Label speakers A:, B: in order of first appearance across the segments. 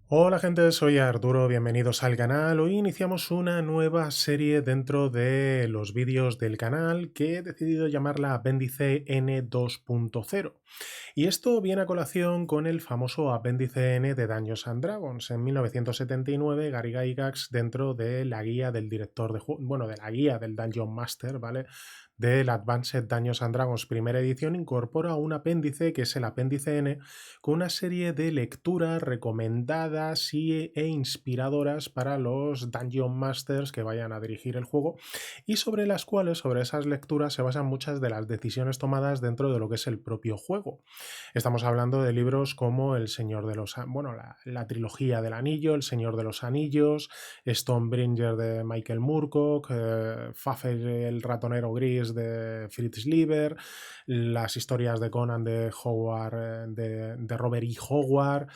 A: Hola gente, soy Arturo, bienvenidos al canal. Hoy iniciamos una nueva serie dentro de los vídeos del canal que he decidido llamarla Apéndice N 2.0. Y esto viene a colación con el famoso Apéndice N de Dungeons and Dragons. En 1979, Gary Gygax, dentro de la guía del director de juego, bueno, de la guía del Dungeon Master, ¿vale? Del Advanced Dungeons and Dragons primera edición, incorpora un apéndice que es el apéndice N, con una serie de lecturas recomendadas e inspiradoras para los Dungeon Masters que vayan a dirigir el juego, y sobre las cuales, sobre esas lecturas, se basan muchas de las decisiones tomadas dentro de lo que es el propio juego. Estamos hablando de libros como El Señor de los... Bueno, la trilogía del Anillo, El Señor de los Anillos, Stonebringer de Michael Moorcock, Fafnir el ratonero gris de Fritz Lieber, las historias de Conan de Howard, de Robert E. Howard,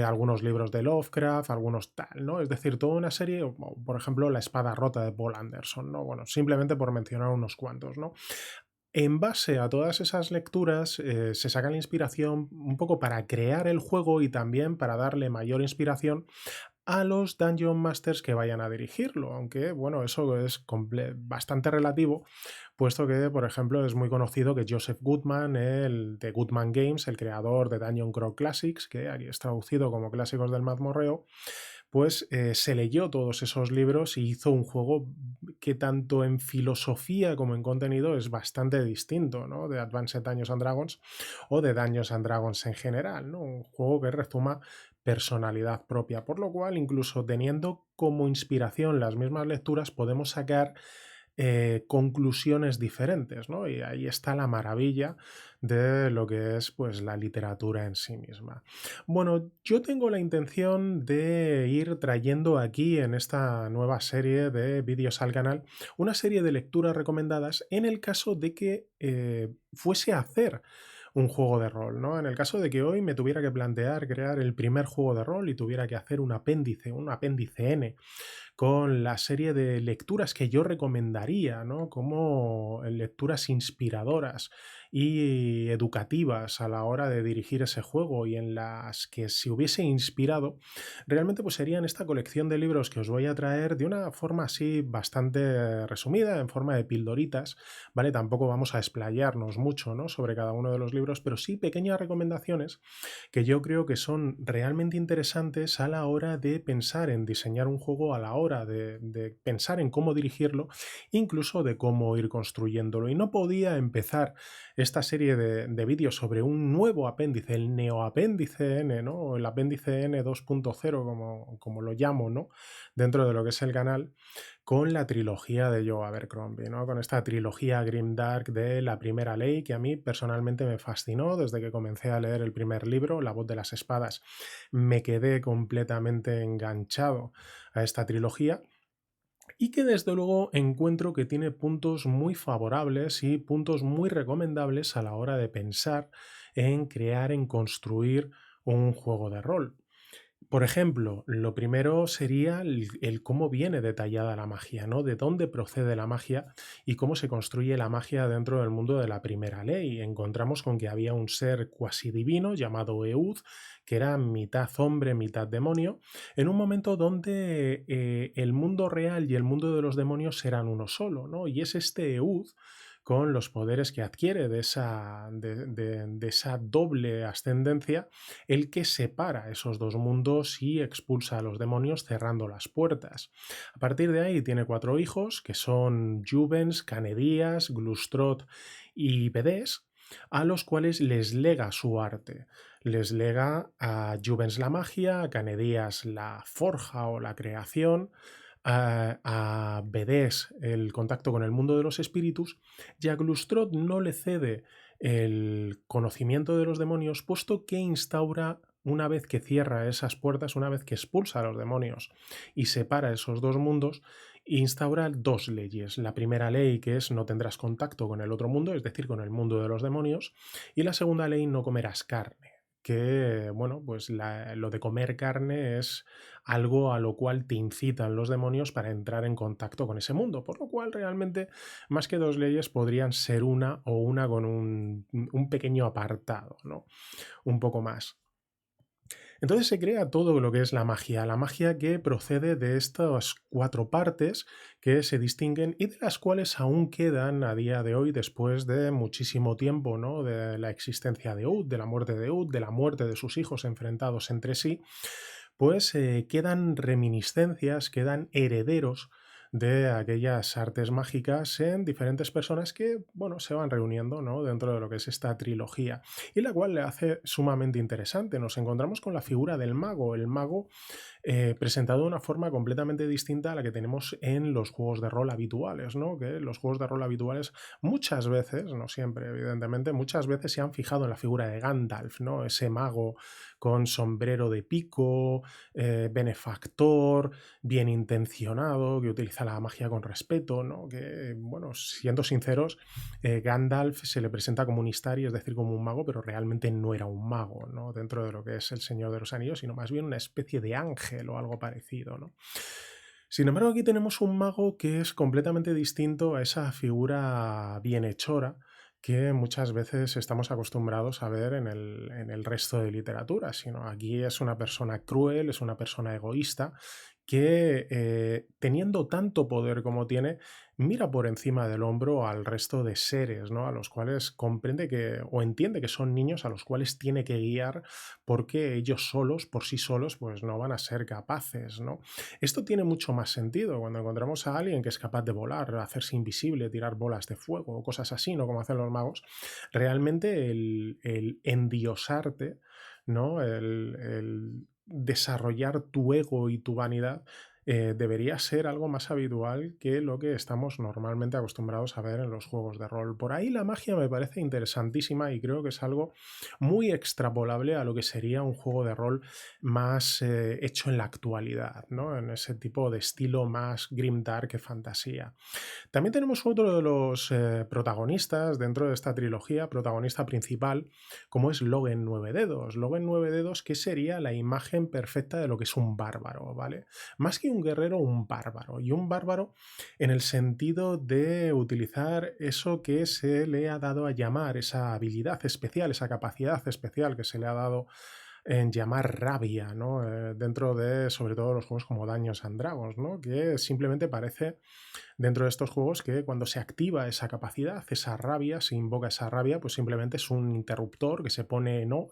A: algunos libros de Lovecraft, algunos tal, ¿no? Es decir, toda una serie, por ejemplo, La espada rota de Paul Anderson, ¿no? Bueno, simplemente por mencionar unos cuantos, ¿no? En base a todas esas lecturas, se saca la inspiración un poco para crear el juego y también para darle mayor inspiración a los Dungeon Masters que vayan a dirigirlo, aunque bueno, eso es bastante relativo, puesto que, por ejemplo, es muy conocido que Joseph Goodman, el de Goodman Games, el creador de Dungeon Crawl Classics, que aquí es traducido como Clásicos del Mazmorreo, pues se leyó todos esos libros y hizo un juego que tanto en filosofía como en contenido es bastante distinto, ¿no? De Advanced Dungeons and Dragons o de Dungeons and Dragons en general, ¿no? Un juego que rezuma personalidad propia, por lo cual incluso teniendo como inspiración las mismas lecturas podemos sacar conclusiones diferentes, ¿no? Y ahí está la maravilla de lo que es pues la literatura en sí misma. Bueno, yo tengo la intención de ir trayendo aquí en esta nueva serie de vídeos al canal una serie de lecturas recomendadas en el caso de que fuese a hacer un juego de rol, ¿no? En el caso de que hoy me tuviera que plantear crear el primer juego de rol y tuviera que hacer un apéndice N con la serie de lecturas que yo recomendaría, ¿no? Como lecturas inspiradoras y educativas a la hora de dirigir ese juego y en las que se hubiese inspirado, realmente pues serían esta colección de libros que os voy a traer de una forma así bastante resumida, en forma de pildoritas, ¿vale? Tampoco vamos a explayarnos mucho, ¿no? Sobre cada uno de los libros, pero sí pequeñas recomendaciones que yo creo que son realmente interesantes a la hora de pensar en diseñar un juego, a la hora de pensar en cómo dirigirlo, incluso de cómo ir construyéndolo. Y no podía empezar esta serie de vídeos sobre un nuevo apéndice, el neoapéndice N, ¿no? O el apéndice N 2.0, como lo llamo, ¿no? Dentro de lo que es el canal, con la trilogía de Joe Abercrombie, ¿no? Con esta trilogía Grimdark de La Primera Ley, que a mí personalmente me fascinó desde que comencé a leer el primer libro, La Voz de las Espadas. Me quedé completamente enganchado a esta trilogía y que desde luego encuentro que tiene puntos muy favorables y puntos muy recomendables a la hora de pensar en crear, en construir un juego de rol. Por ejemplo, lo primero sería el cómo viene detallada la magia, ¿no? De dónde procede la magia y cómo se construye la magia dentro del mundo de la primera ley. Encontramos con que había un ser cuasi divino llamado Eud, que era mitad hombre, mitad demonio, en un momento donde el mundo real y el mundo de los demonios eran uno solo, ¿no? Y es este Eud con los poderes que adquiere de esa doble ascendencia, el que separa esos dos mundos y expulsa a los demonios cerrando las puertas. A partir de ahí tiene 4 hijos, que son Juvens, Canedías, Glustrot y Bedes, a los cuales les lega su arte. Les lega a Juvens la magia, a Canedías la forja o la creación, a Bedes el contacto con el mundo de los espíritus, y a Glustrot no le cede el conocimiento de los demonios, puesto que instaura, una vez que cierra esas puertas, una vez que expulsa a los demonios y separa esos dos mundos, instaura 2 leyes. La primera ley, que es no tendrás contacto con el otro mundo, es decir, con el mundo de los demonios, y la segunda ley, no comerás carne, que, bueno, pues lo de comer carne es algo a lo cual te incitan los demonios para entrar en contacto con ese mundo, por lo cual realmente más que 2 leyes podrían ser una o una con un pequeño apartado, ¿no? Un poco más. Entonces se crea todo lo que es la magia que procede de estas cuatro partes que se distinguen y de las cuales aún quedan a día de hoy, después de muchísimo tiempo, ¿no? De la existencia de Ud, de la muerte de Ud, de la muerte de sus hijos enfrentados entre sí, pues quedan reminiscencias, quedan herederos de aquellas artes mágicas en diferentes personas que, bueno, se van reuniendo, ¿no? Dentro de lo que es esta trilogía, y la cual le hace sumamente interesante. Nos encontramos con la figura del mago, el mago presentado de una forma completamente distinta a la que tenemos en los juegos de rol habituales, ¿no? Que los juegos de rol habituales muchas veces, no siempre, evidentemente, muchas veces se han fijado en la figura de Gandalf, ¿no? Ese mago con sombrero de pico, benefactor, bien intencionado, que utiliza la magia con respeto, ¿no? Que, bueno, siendo sinceros, Gandalf se le presenta como un Istari, es decir, como un mago, pero realmente no era un mago, ¿no? Dentro de lo que es el Señor de los Anillos, sino más bien una especie de ángel o algo parecido, ¿no? Sin embargo, aquí tenemos un mago que es completamente distinto a esa figura bienhechora que muchas veces estamos acostumbrados a ver en el resto de literatura, sino aquí es una persona cruel, es una persona egoísta que teniendo tanto poder como tiene, mira por encima del hombro al resto de seres, ¿no? A los cuales comprende que o entiende que son niños a los cuales tiene que guiar porque ellos solos, por sí solos, pues no van a ser capaces, ¿no? Esto tiene mucho más sentido cuando encontramos a alguien que es capaz de volar, hacerse invisible, tirar bolas de fuego o cosas así, ¿no? Como hacen los magos. Realmente el endiosarte, ¿no? El desarrollar tu ego y tu vanidad debería ser algo más habitual que lo que estamos normalmente acostumbrados a ver en los juegos de rol. Por ahí la magia me parece interesantísima y creo que es algo muy extrapolable a lo que sería un juego de rol más hecho en la actualidad, ¿no? En ese tipo de estilo más grimdark que fantasía. También tenemos otro de los protagonistas dentro de esta trilogía, protagonista principal, como es Logan Nueve Dedos. Logan Nueve Dedos, que sería la imagen perfecta de lo que es un bárbaro, ¿vale? Más que un guerrero, un bárbaro. Y un bárbaro en el sentido de utilizar eso que se le ha dado a llamar, esa habilidad especial, esa capacidad especial que se le ha dado en llamar rabia, ¿no? Dentro de, sobre todo, los juegos como Dungeons and Dragons, ¿no? Que simplemente parece dentro de estos juegos que cuando se activa esa capacidad, esa rabia, se invoca esa rabia, pues simplemente es un interruptor que se pone en on,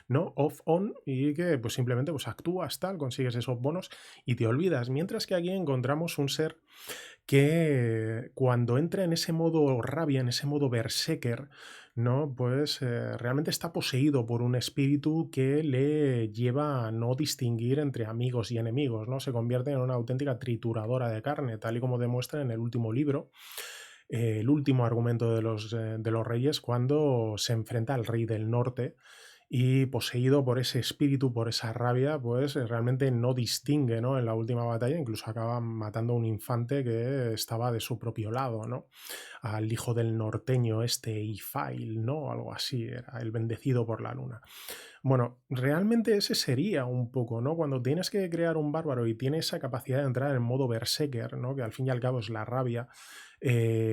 A: ¿no? Off, on, y que pues simplemente pues actúas tal, consigues esos bonos y te olvidas. Mientras que aquí encontramos un ser que cuando entra en ese modo rabia, en ese modo berserker, ¿no? Pues realmente está poseído por un espíritu que le lleva a no distinguir entre amigos y enemigos, ¿no? Se convierte en una auténtica trituradora de carne, tal y como demuestra en el último libro, el último argumento de los reyes, cuando se enfrenta al rey del norte y poseído por ese espíritu, por esa rabia, pues realmente no distingue, ¿no? En la última batalla incluso acaba matando a un infante que estaba de su propio lado, ¿no? Al hijo del norteño este Ifail, ¿no? Algo así, era el bendecido por la luna. Bueno, realmente ese sería un poco, ¿no? Cuando tienes que crear un bárbaro y tiene esa capacidad de entrar en modo berserker, ¿no? Que al fin y al cabo es la rabia,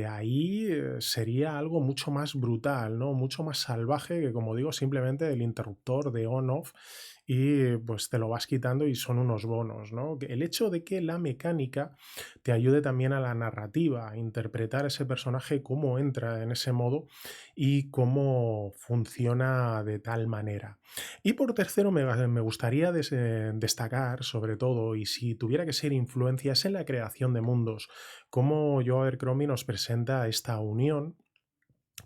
A: ahí sería algo mucho más brutal, ¿no? Mucho más salvaje que, como digo, simplemente el interruptor de on-off y pues te lo vas quitando y son unos bonos, ¿no? El hecho de que la mecánica te ayude también a la narrativa, a interpretar ese personaje, cómo entra en ese modo y cómo funciona de tal manera. Y por tercero, me gustaría destacar, sobre todo, y si tuviera que ser influencias en la creación de mundos, cómo Joe Abercrombie nos presenta esta unión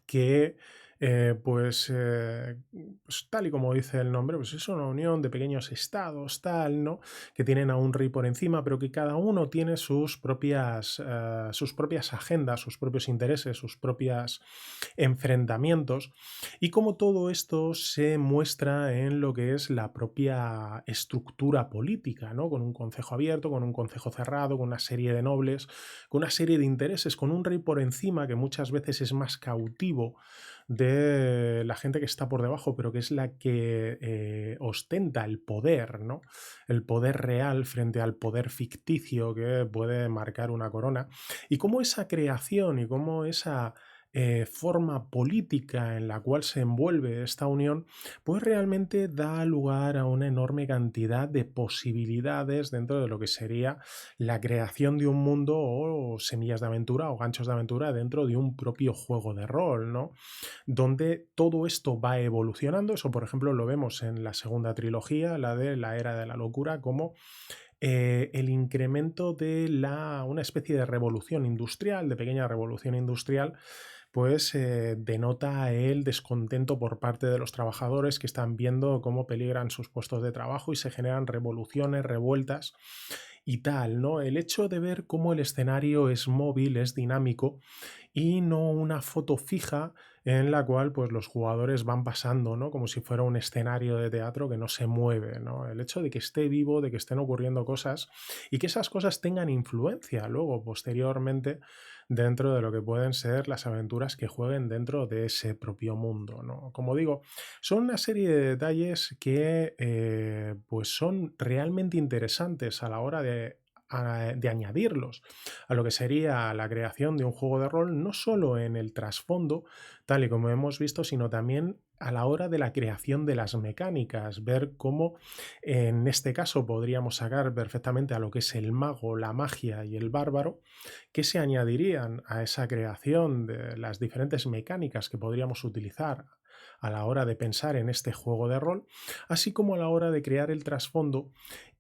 A: que, pues tal y como dice el nombre, pues es una unión de pequeños estados, tal, ¿no? Que tienen a un rey por encima, pero que cada uno tiene sus propias agendas, sus propios intereses, sus propios enfrentamientos, y cómo todo esto se muestra en lo que es la propia estructura política, ¿no? Con un concejo abierto, con un concejo cerrado, con una serie de nobles, con una serie de intereses, con un rey por encima que muchas veces es más cautivo de la gente que está por debajo, pero que es la que ostenta el poder, ¿no? El poder real frente al poder ficticio que puede marcar una corona. Y cómo esa creación y cómo esa forma política en la cual se envuelve esta unión, pues realmente da lugar a una enorme cantidad de posibilidades dentro de lo que sería la creación de un mundo o semillas de aventura o ganchos de aventura dentro de un propio juego de rol, ¿no? Donde todo esto va evolucionando. Eso, por ejemplo, lo vemos en la segunda trilogía, la de la Era de la Locura, como el incremento de una especie de revolución industrial, de pequeña revolución industrial, pues denota el descontento por parte de los trabajadores que están viendo cómo peligran sus puestos de trabajo y se generan revoluciones, revueltas y tal, ¿no? El hecho de ver cómo el escenario es móvil, es dinámico y no una foto fija en la cual pues los jugadores van pasando, ¿no? Como si fuera un escenario de teatro que no se mueve, ¿no? El hecho de que esté vivo, de que estén ocurriendo cosas y que esas cosas tengan influencia luego, posteriormente, dentro de lo que pueden ser las aventuras que jueguen dentro de ese propio mundo, ¿no? Como digo, son una serie de detalles que pues son realmente interesantes a la hora de añadirlos a lo que sería la creación de un juego de rol, no solo en el trasfondo, tal y como hemos visto, sino también a la hora de la creación de las mecánicas, ver cómo en este caso podríamos sacar perfectamente a lo que es el mago, la magia y el bárbaro, que se añadirían a esa creación de las diferentes mecánicas que podríamos utilizar a la hora de pensar en este juego de rol, así como a la hora de crear el trasfondo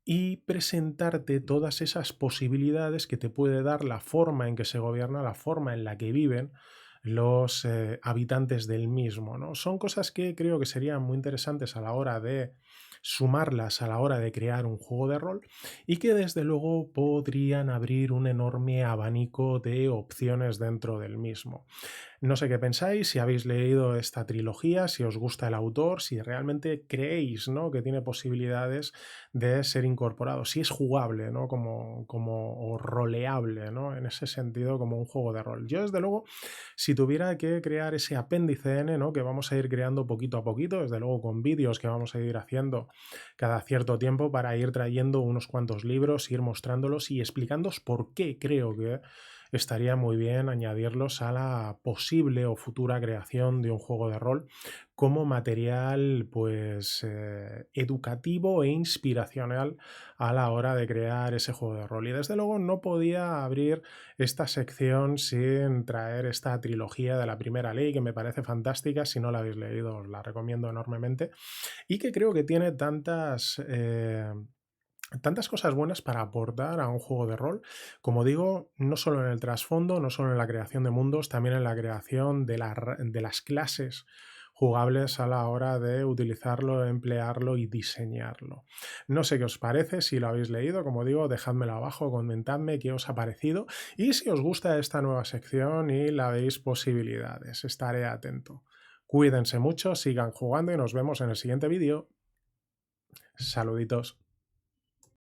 A: y presentarte todas esas posibilidades que te puede dar la forma en que se gobierna, la forma en la que viven los habitantes del mismo, ¿no? Son cosas que creo que serían muy interesantes a la hora de sumarlas a la hora de crear un juego de rol y que desde luego podrían abrir un enorme abanico de opciones dentro del mismo. No sé qué pensáis, si habéis leído esta trilogía, si os gusta el autor, si realmente creéis, ¿no?, que tiene posibilidades de ser incorporado, si es jugable, ¿no?, o roleable, ¿no?, en ese sentido, como un juego de rol. Yo, desde luego, si tuviera que crear ese apéndice N, ¿no?, que vamos a ir creando poquito a poquito, desde luego con vídeos que vamos a ir haciendo cada cierto tiempo para ir trayendo unos cuantos libros, ir mostrándolos y explicándoos por qué creo que estaría muy bien añadirlos a la posible o futura creación de un juego de rol como material pues educativo e inspiracional a la hora de crear ese juego de rol. Y desde luego no podía abrir esta sección sin traer esta trilogía de la Primera Ley, que me parece fantástica. Si no la habéis leído, os la recomiendo enormemente y que creo que tiene tantas cosas buenas para aportar a un juego de rol, como digo, no solo en el trasfondo, no solo en la creación de mundos, también en la creación de las clases jugables a la hora de utilizarlo, emplearlo y diseñarlo. No sé qué os parece, si lo habéis leído, como digo, dejádmelo abajo, comentadme qué os ha parecido y si os gusta esta nueva sección y la veis posibilidades. Estaré atento. Cuídense mucho, sigan jugando y nos vemos en el siguiente vídeo. Saluditos.